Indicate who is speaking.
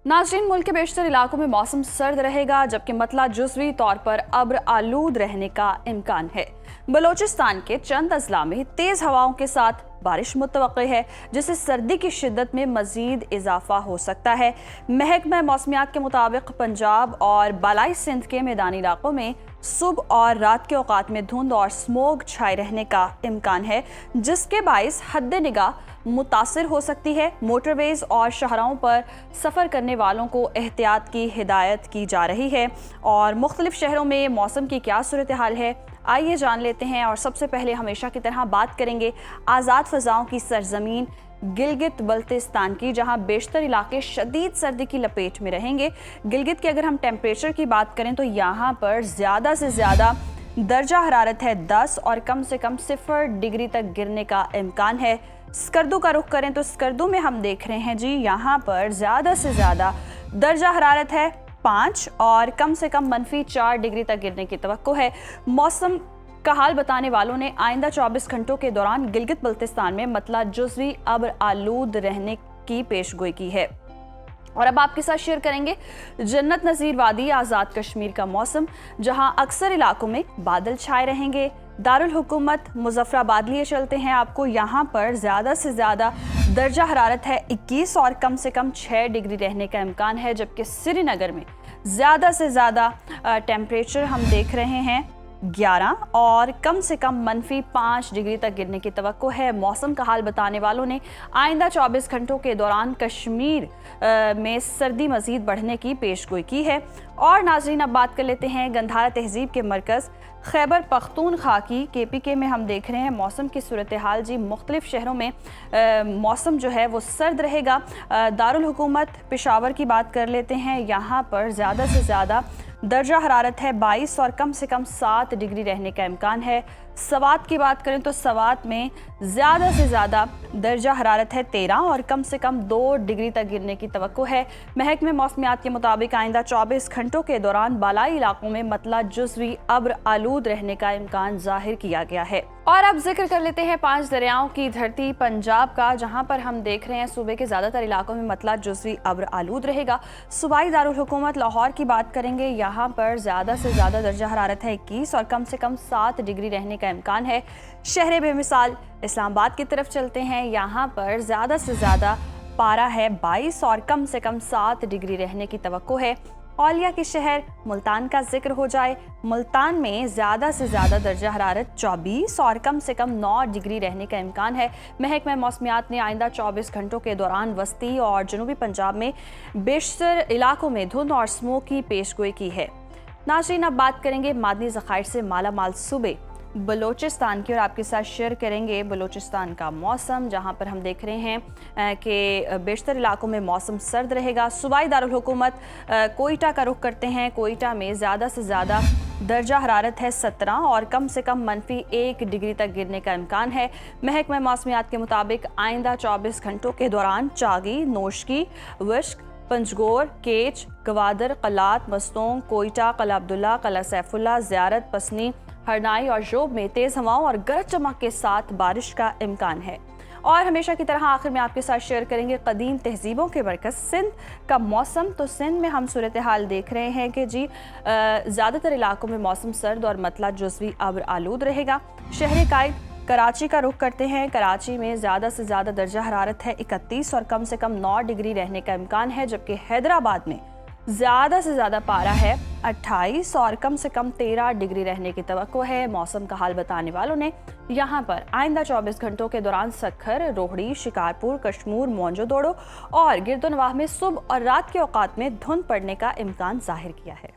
Speaker 1: नाज़रीन, मुल्क के बेशतर इलाकों में मौसम सर्द रहेगा, जबकि मतला जुज़वी तौर पर अब्र आलूद रहने का इम्कान है। बलोचिस्तान के चंद अजला में तेज़ हवाओं के साथ बारिश मुतवक्के है, जिससे सर्दी की शिद्दत में मज़ीद इजाफा हो सकता है। महकमा मौसमियात के मुताबिक पंजाब और बालाई सिंध के मैदानी इलाकों में सुबह और रात के औकात में धुंध और स्मोग छाए रहने का इम्कान है, जिसके बाइस हद निगाह मुतासिर हो सकती है। मोटरवेज और शाहराहों पर सफ़र करने वालों को एहतियात की हिदायत की जा रही है। और मुख्तलिफ शहरों में मौसम की क्या सूरत हाल है, आइए जान लेते हैं। और सबसे पहले हमेशा की तरह बात करेंगे आज़ाद फ़ज़ाओं की सरजमीन गिलगित बल्तिस्तान की, जहां बेशतर इलाके शदीद सर्दी की लपेट में रहेंगे। गिलगित के अगर हम टेम्परेचर की बात करें तो यहाँ पर ज़्यादा से ज़्यादा दर्जा हरारत है 10 और कम से कम 0 डिग्री तक गिरने का इम्कान है। स्कर्दू का रुख करें तो स्कर्दू में हम देख रहे हैं जी, यहाँ पर ज़्यादा से ज़्यादा दर्जा हरारत है 5 और कम से कम -4 डिग्री तक गिरने की तवक्को है। मौसम का हाल बताने वालों ने आइंदा 24 घंटों के दौरान गिलगित बल्तिस्तान में मतला जुज़वी अब्र आलूद रहने की पेशगोई की है। और अब आपके साथ शेयर करेंगे जन्नत नज़ीर वादी आज़ाद कश्मीर का मौसम, जहां अक्सर इलाकों में बादल छाए रहेंगे। दारुल हुकूमत मुजफ्फराबाद लिए चलते हैं आपको। यहाँ पर ज़्यादा से ज़्यादा दर्जा हरारत है 21 और कम से कम 6 डिग्री रहने का इम्कान है, जबकि श्रीनगर में ज़्यादा से ज़्यादा टेम्परेचर हम देख रहे हैं 11 और कम से कम -5 डिग्री तक गिरने की तवक्को है। मौसम का हाल बताने वालों ने आइंदा 24 घंटों के दौरान कश्मीर में सर्दी मज़ीद बढ़ने की पेशगोई की है। और नाज़रीन, अब बात कर लेते हैं गंधारा तहज़ीब के मरकज़ खैबर पख्तूनख्वा की KPK में हम देख रहे हैं मौसम की सूरत हाल जी। मुख्तलिफ शहरों में मौसम जो है वो सर्द रहेगा। दारुल हुकूमत पेशावर की बात कर लेते हैं, यहाँ पर ज़्यादा से ज़्यादा दर्जा हरारत है 22 और कम से कम 7 डिग्री रहने का इम्कान है। सवात की बात करें तो सवात में ज़्यादा से ज़्यादा दर्जा हरारत है 13 और कम से कम 2 डिग्री तक गिरने की तवक्को है। महकमे मौसमियात के मुताबिक आइंदा 24 घंटों के दौरान बालाई इलाकों में मतला जुज़वी अब्र आलूद रहने का इम्कान जाहिर किया गया है। और अब जिक्र कर लेते हैं 5 दरियाओं की धरती पंजाब का, जहां पर हम देख रहे हैं सूबे के ज़्यादातर इलाकों में मतला जुज़वी अब्र आलूद रहेगा। सूबाई दारुल हुकूमत लाहौर की बात करेंगे, यहाँ पर ज़्यादा से ज़्यादा दर्जा हरारत है 21 और कम से कम 7 डिग्री रहने का इम्कान है। शहर बेमिसाल इस्लामाबाद की तरफ चलते हैं, यहाँ पर ज़्यादा से ज़्यादा पारा है 22 और कम से कम 7 डिग्री रहने की तवक्को है। औलिया के शहर मुल्तान का जिक्र हो जाए, मुल्तान में ज़्यादा से ज़्यादा दर्जा हरारत 24 और कम से कम 9 डिग्री रहने का इम्कान है। महकमा मौसमियात ने आइंदा 24 घंटों के दौरान वस्ती और जनूबी पंजाब में बेशतर इलाकों में धुंध और स्मोक की पेशगोई की है। नाज़रीन, अब बात करेंगे मादनी ज़खायर से माला माल सूबे बलोचिस्तान की, और आपके साथ शेयर करेंगे बलोचिस्तान का मौसम, जहां पर हम देख रहे हैं कि बेशतर इलाकों में मौसम सर्द रहेगा। सूबाई दारुल हुकूमत कोयटा का रुख करते हैं। कोयटा में ज़्यादा से ज़्यादा दर्जा हरारत है 17 और कम से कम -1 डिग्री तक गिरने का इम्कान है। महकमा मौसमियात के मुताबिक आइंदा 24 घंटों के दौरान चागी, नोशकी, विश्क, पंजगोर, केच, गवादर, कलात, मस्तोंग, कोयटा, कला अब्दुल्ला, कला सैफुल्ला, ज़ियारत, पसनी, हरनाई और जोब में तेज़ हवाओं और गरज चमक के साथ बारिश का इम्कान है। और हमेशा की तरह आखिर में आपके साथ शेयर करेंगे कदीम तहजीबों के मरकज़ सिंध का मौसम। तो सिंध में हम सूरत हाल देख रहे हैं कि जी ज़्यादातर इलाकों में मौसम सर्द और मतला जुज़वी अब्र आलूद रहेगा। शहर कायद कराची का रुख करते हैं। कराची में ज़्यादा से ज़्यादा दर्जा हरारत है 31 और कम से कम 9 डिग्री रहने का इम्कान है, जबकि हैदराबाद में ज़्यादा से ज़्यादा पारा है 28 और कम से कम 13 डिग्री रहने की तवक्को है। मौसम का हाल बताने वालों ने यहाँ पर आइंदा 24 घंटों के दौरान सखर, रोहड़ी, शिकारपुर, कश्मूर, मोंजोदड़ो और गिरदोनवाह में सुबह और रात के औकात में धुंध पड़ने का इम्कान जाहिर किया है।